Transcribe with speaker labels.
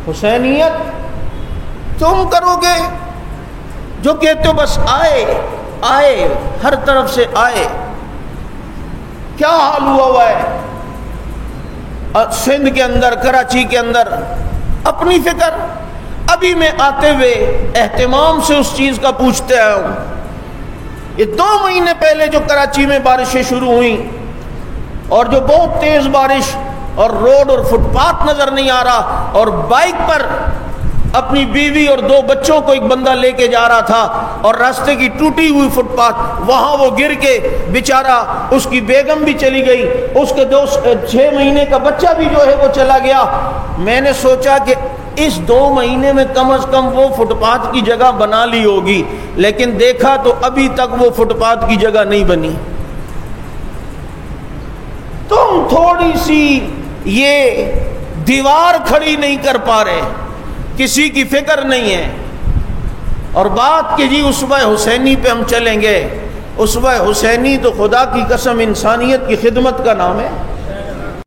Speaker 1: حسینیت تم کرو گے جو کہتے ہو بس آئے آئے ہر طرف سے آئے. کیا حال ہوا ہے سندھ کے اندر, کراچی کے اندر, اپنی فکر. ابھی میں آتے ہوئے اہتمام سے اس چیز کا پوچھتے آیا ہوں. یہ 2 مہینے پہلے جو کراچی میں بارشیں شروع ہوئیں اور جو بہت تیز بارش اور روڈ اور فٹ پاتھ نظر نہیں آ رہا, اور بائک پر اپنی بیوی اور 2 بچوں کو ایک بندہ لے کے جا رہا تھا اور راستے کی ٹوٹی ہوئی فٹ پاتھ, وہاں وہ گر کے بیچارہ, اس کی بیگم بھی چلی گئی, اس کے 6 مہینے کا بچہ بھی جو ہے وہ چلا گیا. میں نے سوچا کہ اس 2 مہینے میں کم از کم وہ فٹ پاتھ کی جگہ بنا لی ہوگی, لیکن دیکھا تو ابھی تک وہ فٹ پاتھ کی جگہ نہیں بنی. تم تھوڑی سی یہ دیوار کھڑی نہیں کر پا رہے, کسی کی فکر نہیں ہے. اور بات کہ جی اسوہ حسینی پہ ہم چلیں گے, اسوہ حسینی تو خدا کی قسم انسانیت کی خدمت کا نام ہے.